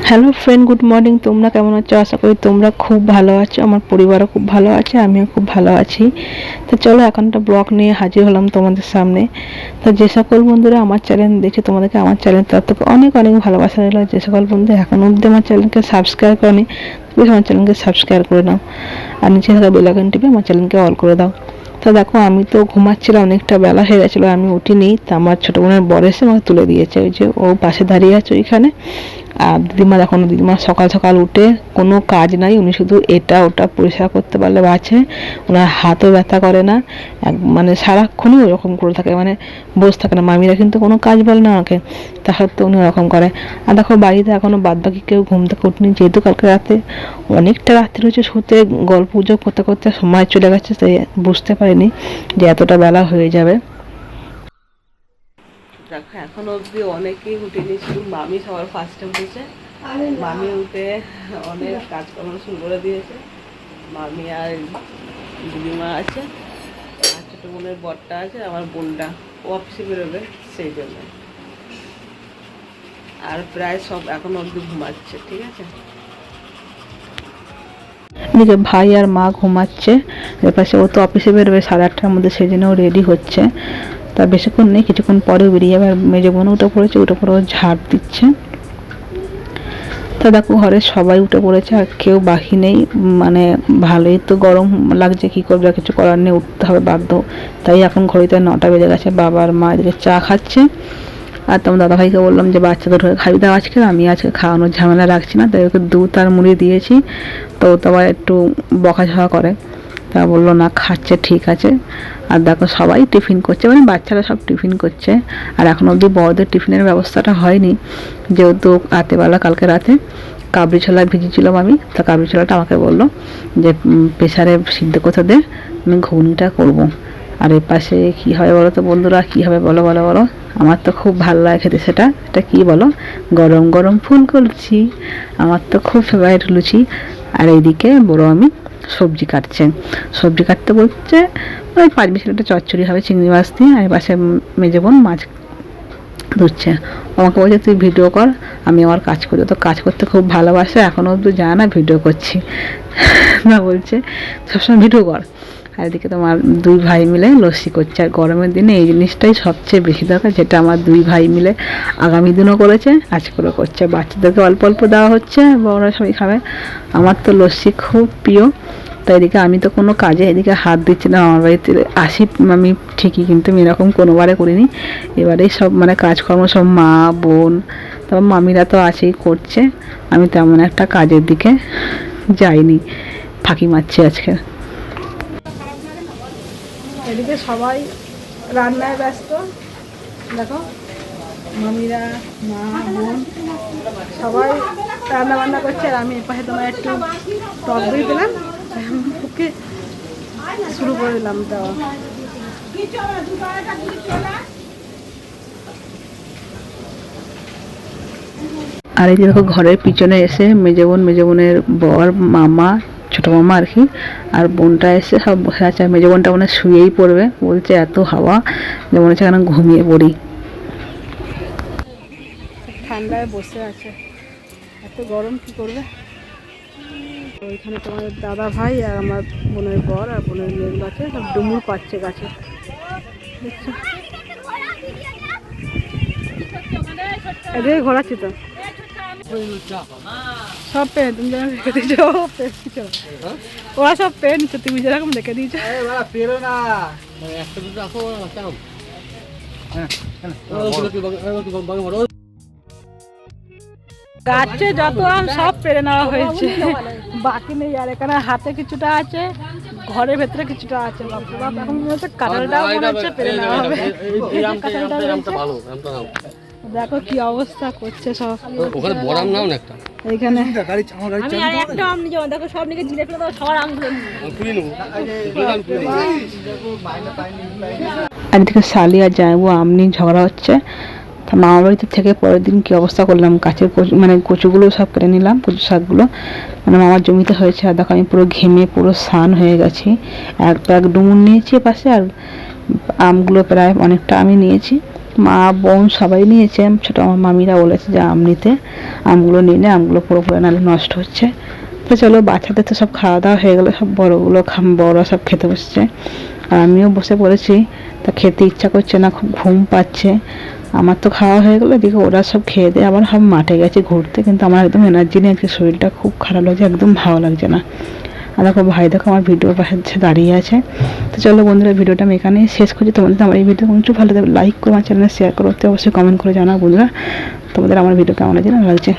Hello friend, good morning. তোমরা কেমন আছো? আশা করি তোমরা খুব ভালো আছো। আমার পরিবারও খুব ভালো আছে, আমিও খুব ভালো আছি। তো চলো এখন একটা ব্লগ নিয়ে হাজির হলাম তোমাদের সামনে। তো যে সকল বন্ধুরা আমার চ্যানেল দেখছে, তোমাদেরকে আমার চ্যানেল তরফ থেকে অনেক অনেক ভালোবাসা রইল। যে সকল বন্ধু এখন অবধি আমার চ্যানেলকে সাবস্ক্রাইব করেনি, প্লিজ আমার চ্যানেলকে সাবস্ক্রাইব করে নাও, আর নিচে থাকা বেল আইকন টিপে আমার চ্যানেলকে অল করে দাও। তো দেখো, আমি তো ঘুমাচ্ছিলাম, অনেকটা বেলা হয়ে গেছিলো, আমি উঠিনি। তা আমার ছোটো বোনের বর এসে আমাকে তুলে দিয়েছে, ওই যে ও পাশে দাঁড়িয়ে আছে ওইখানে। আর দিদিমা দেখুন, দিদিমা সকাল সকাল উঠে কোনো কাজ নাই, উনি শুধু এটা ওটা পরিষ্কার করতে পারলে বাঁচে। ওনার হাতও ব্যথা করে না, মানে সারাক্ষণই ওরকম করে থাকে, মানে বসে থাকে না। মামিরা কিন্তু কোনো কাজ বলে না ওনাকে, তা সত্ত্বেও উনি ওরকম করে। আর দেখো, বাড়িতে এখনও বাদবাকি কেউ ঘুম থেকে উঠেনি, যেহেতু কালকে রাতে অনেকটা রাত্রি হচ্ছে, শুতে গল্প গুজব করতে করতে সময় চলে গেছে, তাই বুঝতে পারিনি যে এতটা বেলা হয়ে যাবে। দেখো এখন অবধি অনেকেই উঠেনি, শুধু মামি সবার ফার্স্টে উঠেছে। মামি উঠে অনেক কাজকর্ম শুরু করে দিয়েছে। মামি আর দিদিমা আছে, আর ছোটো বোনের বরটা আছে, আমার বোনটা ও অফিসে বেরোবে সেই জন্য। আর প্রায় সব এখন অবধি ঘুমাচ্ছে, ঠিক আছে। এদিকে ভাই আর মা ঘুমাচ্ছে, এপাশে ও তো অফিসে বেরোবে 8:30টার মধ্যে, সেই জন্য ও রেডি হচ্ছে। তা বেশিক্ষণ নেই, কিছুক্ষণ পরে বেরিয়ে যাবে। আর মেজো বোন উঠে পড়েছে, উঠে পড়ে ও ঝাড় দিচ্ছে। তা দেখো, ঘরে সবাই উঠে পড়েছে, আর কেউ বাকি নেই। মানে ভালোই তো গরম লাগছে, কী করবে, কিছু করার নেই, উঠতে হবে বাধ্য। তাই এখন ঘড়িতে 9টা বেজে গেছে। বাবা আর মা এদিকে চা খাচ্ছে। আর তোমার দাদাভাইকে বললাম যে বাচ্চাদের খাবি দাও আজকে, আমি আজকে খাওয়ানোর ঝামেলা রাখছি না, তাই ওকে দুধ আর মুড়ি দিয়েছি। তো ও তো আবার একটু বকাঝকা করে, তা বললো না খাচ্ছে, ঠিক আছে। আর দেখো সবাই টিফিন করছে, মানে বাচ্চারা সব টিফিন করছে। আর এখন অবধি বড়দের টিফিনের ব্যবস্থাটা হয়নি, যেহেতু রাতেবেলা কালকে রাতে কাবলি ছোলা ভিজিয়েছিলাম আমি। তা কাবলি ছোলাটা আমাকে বললো যে প্রেসারে সিদ্ধ করতে দে, আমি ঘুগনিটা করবো। আর এর পাশে কী হবে বলো তো বন্ধুরা, কী হবে বলো বলো বলো। আমার তো খুব ভালো লাগে খেতে সেটা। এটা কী বলো, গরম গরম ফুলকলছি, আমার তো খুব ফেভারিট লুচি। আর এইদিকে বড় আমি সবজি কাটছে, সবজি কাটতে বলছে ওই 5-20 মিনিটে চচ্চড়ি হবে চিংড়ি মাছ দিয়ে। আর পাশে মেজে বোন মাছ ধুচ্ছে। আমাকে বলছে তুই ভিডিও কর, আমি আমার কাজ করি। তো কাজ করতে খুব ভালোবাসে, এখনও অবধি জানে না ভিডিও করছি না, বলছে সবসময় ভিডিও কর। আর এদিকে তোমার দুই ভাই মিলে লস্যি করছে। আর গরমের দিনে এই জিনিসটাই সবচেয়ে বেশি দরকার, যেটা আমার দুই ভাই মিলে আগামী দিনও করেছে, আজকেও করছে। বাচ্চাদেরকে অল্প অল্প দেওয়া হচ্ছে, বড়রা সবাই খাবে। আমার তো লস্যি খুব প্রিয়। তো এদিকে আমি তো কোনো কাজে এদিকে হাত দিচ্ছি না, আমার বাড়িতে আসি আমি ঠিকই, কিন্তু আমি এরকম কোনোবারে করিনি। এবারেই সব মানে কাজকর্ম সব মা বোন, তারপর মামিরা তো আছেই করছে, আমি তেমন একটা কাজের দিকে যাইনি, ফাঁকি মারছি আজকে। এদিকে সবাই রান্নায় ব্যস্ত, দেখো মামিরা মা বোন সবাই রান্না বান্না করছে। আর আমি এপাশে তোমার একটু টক দই দিলাম, ওকে শুরু করে দিলাম দেওয়া। আর এই যে দেখো, ঘরের পিছনে এসে মেজো বোনের বর, মামা, ছোটো মামা আর কি, আর বোনটা এসে সব বসে আছে। আর মেজো বোনটা মানে শুয়েই পড়বে, বলছে এত হাওয়া যে মনে হচ্ছে কেন ঘুমিয়ে পড়ি। ঠান্ডায় বসে আছে, এত গরম কি করবে। ওইখানে তোমার দাদা ভাই আর আমার বোনের বর আর বোনের মেয়েগুলো আছে, সব ডুমুর পাচ্ছে গাছে, দেখছো। এদিকে ঘোরাচ্ছি তো সব পেন তুমি যেরকম রেখে দিয়েছো, ওরা সব পেন তুমি যেরকম রেখে দিয়েছো। গাছে যত আম সব পেরে নেওয়া হয়েছে, বাকি নেই। আর এখানে হাতে কিছুটা আছে, ঘরের ভেতরে কিছুটা আছে। এখন মনে হচ্ছে কাঁঠালটাও মনে হচ্ছে পেরে নেওয়া হবে। দেখো কি অবস্থা করছে সব। ওখানে বড় আম নাও না একটা, এইখানে আমি আর একটা আম নিয়ে যাবো। দেখো সব নিকে জিলে ফেলে দাও, সবার আমগুলো তুলে নেবো। আর এদিকে শালি আর জামাইবু আম নিয়ে ঝগড়া হচ্ছে। তা মামা বাড়িতে থেকে পরের দিন কী অবস্থা করলাম, গাছের মানে কচুগুলো সব কেটে নিলাম, কচু শাকগুলো মানে মামার জমিতে হয়েছে। আর দেখো আমি পুরো ঘেমে পুরো স্নান হয়ে গেছি। এক ব্যাগ ডুমুর নিয়েছি পাশে, আর আমগুলো প্রায় অনেকটা আমি নিয়েছি। মা বোন সবাই নিয়েছে, ছোটো আমার মামিরা বলেছে যে আম নিতে, আমগুলো নিলে আমগুলো পুরোপুরি নাহলে নষ্ট হচ্ছে। তো চলো, বাচ্চাদের তো সব খাওয়া দাওয়া হয়ে গেলো, সব বড়োগুলো বড় সব খেতে বসছে, আর আমিও বসে পড়েছি। তা খেতে ইচ্ছা করছে না, খুব ঘুম পাচ্ছে। আমার তো খাওয়া হয়ে গেলো, এদিকে ওরা সব খেয়ে দিয়ে আবার সব মাঠে গেছে ঘুরতে, কিন্তু আমার একদম এনার্জি নেই, আজকে শরীরটা খুব খারাপ লাগছে, একদম ভালো লাগছে না। আর দেখো ভাই দেখো আমার ভিডিওর পাশে দাঁড়িয়ে আছে। তো চলো বন্ধুরা, ভিডিওটা আমি এখানেই শেষ করছি। তোমাদের আমার এই ভিডিও একটু ভালো লাগবে লাইক করো, আমার চ্যানেল শেয়ার করো, অবশ্যই কমেন্ট করে জানাও বন্ধুরা তোমাদের আমার ভিডিও কেমন লাগছে।